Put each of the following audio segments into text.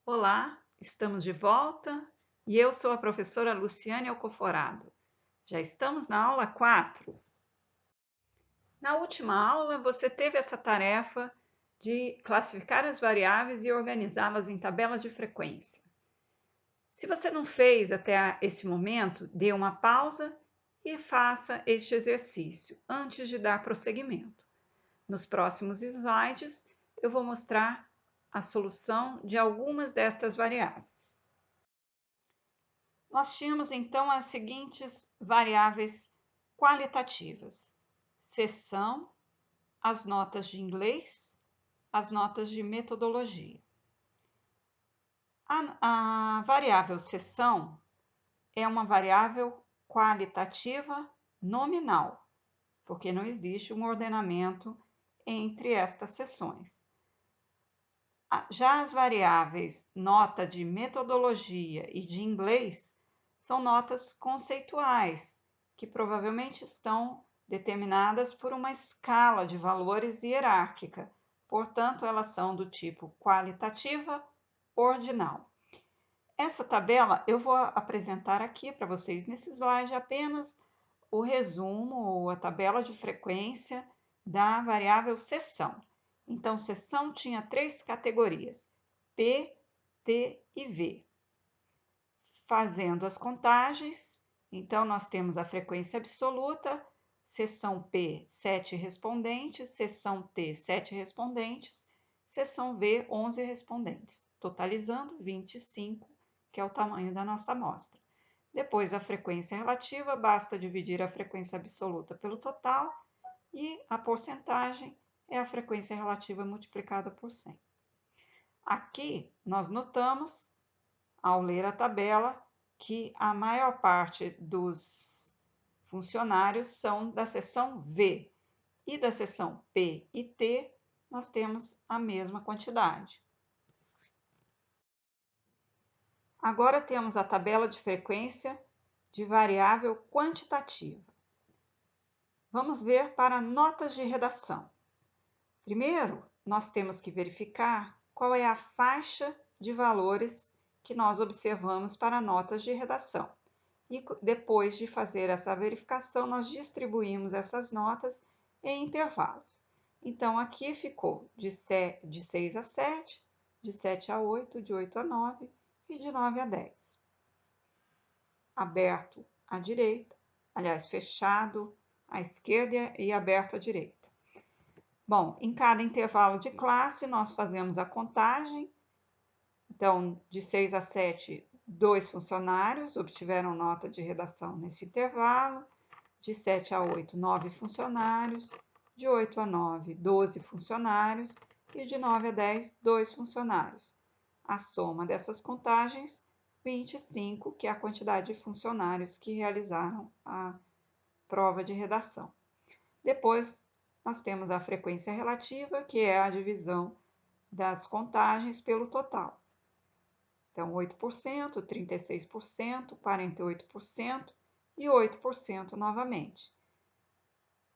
Olá, estamos de volta e eu sou a professora Luciane Alcoforado. Já estamos na aula 4. Na última aula, você teve essa tarefa de classificar as variáveis e organizá-las em tabela de frequência. Se você não fez até esse momento, dê uma pausa e faça este exercício antes de dar prosseguimento. Nos próximos slides, eu vou mostrar a solução de algumas destas variáveis. Nós tínhamos então as seguintes variáveis qualitativas: seção, as notas de inglês, as notas de metodologia. A variável seção é uma variável qualitativa nominal, porque não existe um ordenamento entre estas seções. Já as variáveis nota de metodologia e de inglês são notas conceituais, que provavelmente estão determinadas por uma escala de valores hierárquica, portanto, elas são do tipo qualitativa ordinal. Essa tabela eu vou apresentar aqui para vocês nesse slide apenas o resumo ou a tabela de frequência da variável seção. Então, seção tinha 3 categorias: P, T e V. Fazendo as contagens, então nós temos a frequência absoluta, seção P, 7 respondentes, seção T, 7 respondentes, seção V, 11 respondentes, totalizando 25, que é o tamanho da nossa amostra. Depois, a frequência relativa, basta dividir a frequência absoluta pelo total e a porcentagem é a frequência relativa multiplicada por 100. Aqui, nós notamos, ao ler a tabela, que a maior parte dos funcionários são da seção V e da seção P e T, nós temos a mesma quantidade. Agora temos a tabela de frequência de variável quantitativa. Vamos ver para notas de redação. Primeiro, nós temos que verificar qual é a faixa de valores que nós observamos para notas de redação. E depois de fazer essa verificação, nós distribuímos essas notas em intervalos. Então, aqui ficou de 6 a 7, de 7 a 8, de 8 a 9 e de 9 a 10. Aberto à direita, aliás, fechado à esquerda e aberto à direita. Bom, em cada intervalo de classe, nós fazemos a contagem. Então, de 6 a 7, 2 funcionários obtiveram nota de redação nesse intervalo. De 7 a 8, 9 funcionários. De 8 a 9, 12 funcionários. E de 9 a 10, 2 funcionários. A soma dessas contagens, 25, que é a quantidade de funcionários que realizaram a prova de redação. Depois, nós temos a frequência relativa, que é a divisão das contagens pelo total. Então, 8%, 36%, 48% e 8% novamente.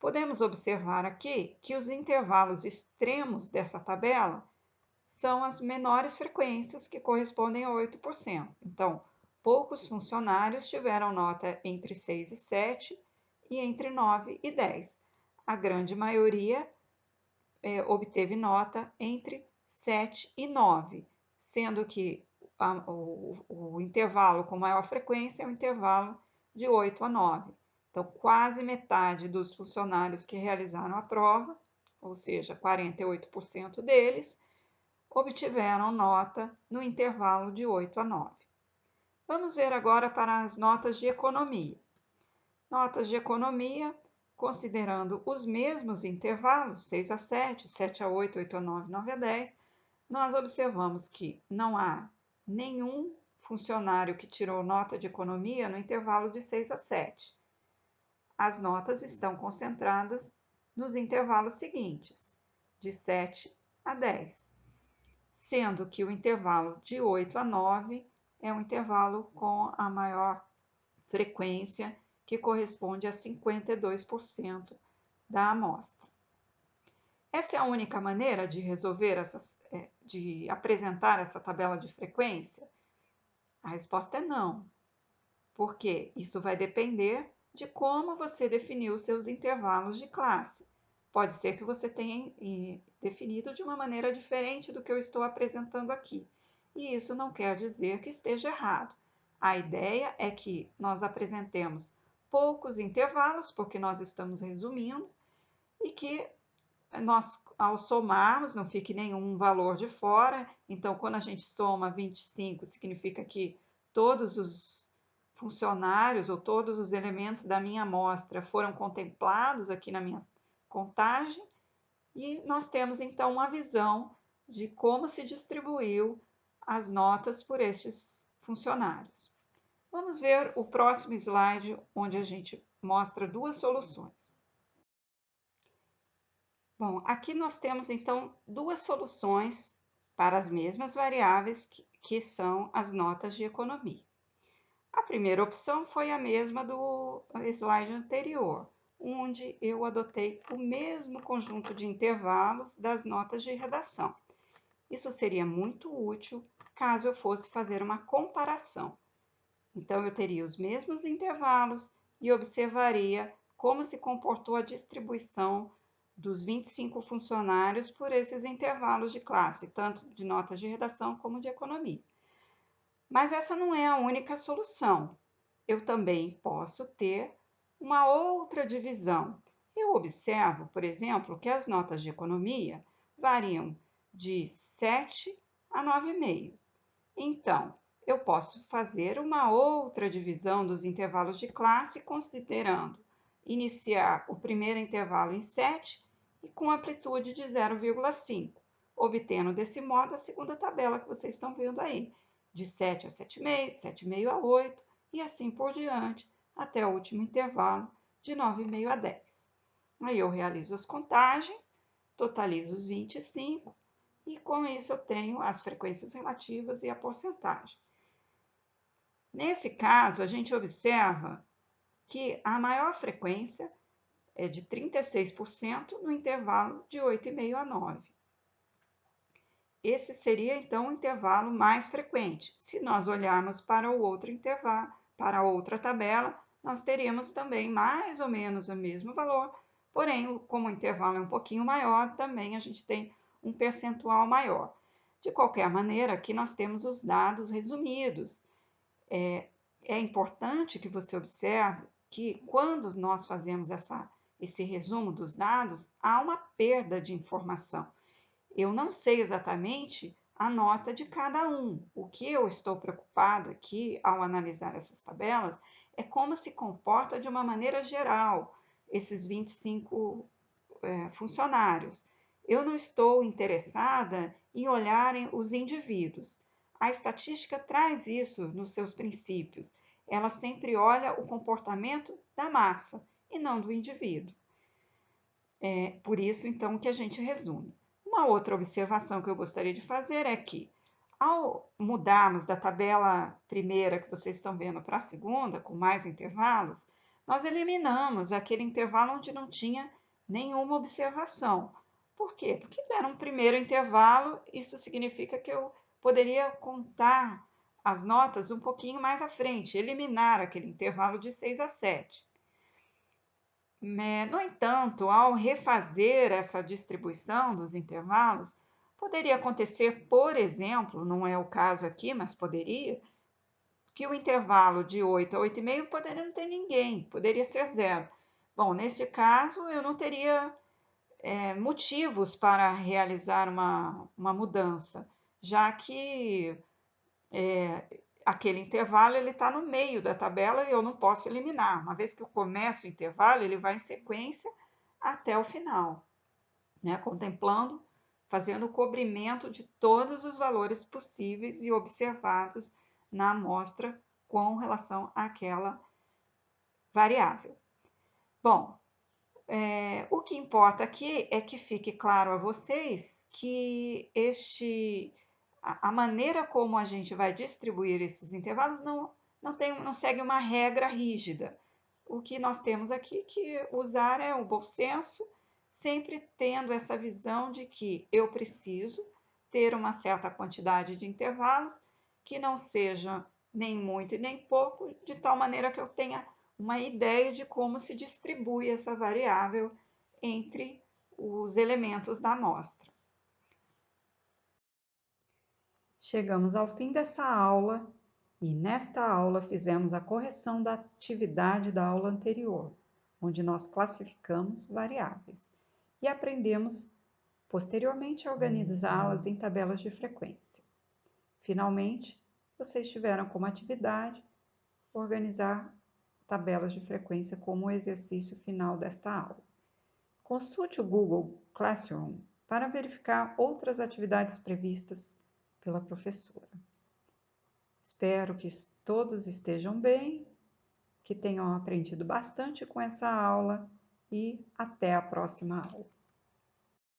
Podemos observar aqui que os intervalos extremos dessa tabela são as menores frequências, que correspondem a 8%. Então, poucos funcionários tiveram nota entre 6 e 7 e entre 9 e 10. A grande maioria obteve nota entre 7 e 9, sendo que o intervalo com maior frequência é o intervalo de 8 a 9. Então, quase metade dos funcionários que realizaram a prova, ou seja, 48% deles, obtiveram nota no intervalo de 8 a 9. Vamos ver agora para as notas de economia. Notas de economia, considerando os mesmos intervalos, 6 a 7, 7 a 8, 8 a 9, 9 a 10, nós observamos que não há nenhum funcionário que tirou nota de economia no intervalo de 6 a 7. As notas estão concentradas nos intervalos seguintes, de 7 a 10, sendo que o intervalo de 8 a 9 é um intervalo com a maior frequência, que corresponde a 52% da amostra. Essa é a única maneira de resolver de apresentar essa tabela de frequência? A resposta é não, porque isso vai depender de como você definiu os seus intervalos de classe. Pode ser que você tenha definido de uma maneira diferente do que eu estou apresentando aqui. E isso não quer dizer que esteja errado. A ideia é que nós apresentemos poucos intervalos, porque nós estamos resumindo, e que nós, ao somarmos, não fique nenhum valor de fora. Então, quando a gente soma 25, significa que todos os funcionários ou todos os elementos da minha amostra foram contemplados aqui na minha contagem, e nós temos então uma visão de como se distribuiu as notas por estes funcionários. Vamos ver o próximo slide, onde a gente mostra duas soluções. Bom, aqui nós temos então duas soluções para as mesmas variáveis que são as notas de economia. A primeira opção foi a mesma do slide anterior, onde eu adotei o mesmo conjunto de intervalos das notas de redação. Isso seria muito útil caso eu fosse fazer uma comparação. Então, eu teria os mesmos intervalos e observaria como se comportou a distribuição dos 25 funcionários por esses intervalos de classe, tanto de notas de redação como de economia. Mas essa não é a única solução. Eu também posso ter uma outra divisão. Eu observo, por exemplo, que as notas de economia variam de 7 a 9,5. Então, eu posso fazer uma outra divisão dos intervalos de classe, considerando iniciar o primeiro intervalo em 7 e com amplitude de 0,5, obtendo desse modo a segunda tabela que vocês estão vendo aí, de 7 a 7,5, de 7,5 a 8 e assim por diante, até o último intervalo de 9,5 a 10. Aí eu realizo as contagens, totalizo os 25 e com isso eu tenho as frequências relativas e a porcentagem. Nesse caso, a gente observa que a maior frequência é de 36% no intervalo de 8,5 a 9. Esse seria, então, o intervalo mais frequente. Se nós olharmos para o outro intervalo, para a outra tabela, nós teríamos também mais ou menos o mesmo valor, porém, como o intervalo é um pouquinho maior, também a gente tem um percentual maior. De qualquer maneira, aqui nós temos os dados resumidos. É importante que você observe que quando nós fazemos esse resumo dos dados, há uma perda de informação. Eu não sei exatamente a nota de cada um. O que eu estou preocupada aqui ao analisar essas tabelas é como se comporta de uma maneira geral esses 25 funcionários. Eu não estou interessada em olhar os indivíduos. A estatística traz isso nos seus princípios. Ela sempre olha o comportamento da massa e não do indivíduo. É por isso, então, que a gente resume. Uma outra observação que eu gostaria de fazer é que, ao mudarmos da tabela primeira que vocês estão vendo para a segunda, com mais intervalos, nós eliminamos aquele intervalo onde não tinha nenhuma observação. Por quê? Porque era um primeiro intervalo, isso significa que eu poderia contar as notas um pouquinho mais à frente, eliminar aquele intervalo de 6 a 7. No entanto, ao refazer essa distribuição dos intervalos, poderia acontecer, por exemplo, não é o caso aqui, mas poderia, que o intervalo de 8 a 8,5 poderia não ter ninguém, poderia ser zero. Bom, neste caso, eu não teria motivos para realizar uma mudança, já que aquele intervalo ele está no meio da tabela e eu não posso eliminar. Uma vez que eu começo o intervalo, ele vai em sequência até o final, né? Contemplando, fazendo o cobrimento de todos os valores possíveis e observados na amostra com relação àquela variável. Bom, o que importa aqui é que fique claro a vocês que a maneira como a gente vai distribuir esses intervalos não segue uma regra rígida. O que nós temos aqui que usar é o bom senso. sempre tendo essa visão de que eu preciso ter uma certa quantidade de intervalos que não seja nem muito e nem pouco, de tal maneira que eu tenha uma ideia de como se distribui essa variável entre os elementos da amostra. Chegamos ao fim dessa aula e nesta aula fizemos a correção da atividade da aula anterior, onde nós classificamos variáveis e aprendemos posteriormente a organizá-las em tabelas de frequência. Finalmente, vocês tiveram como atividade organizar tabelas de frequência como exercício final desta aula. Consulte o Google Classroom para verificar outras atividades previstas pela professora. Espero que todos estejam bem, que tenham aprendido bastante com essa aula e até a próxima aula.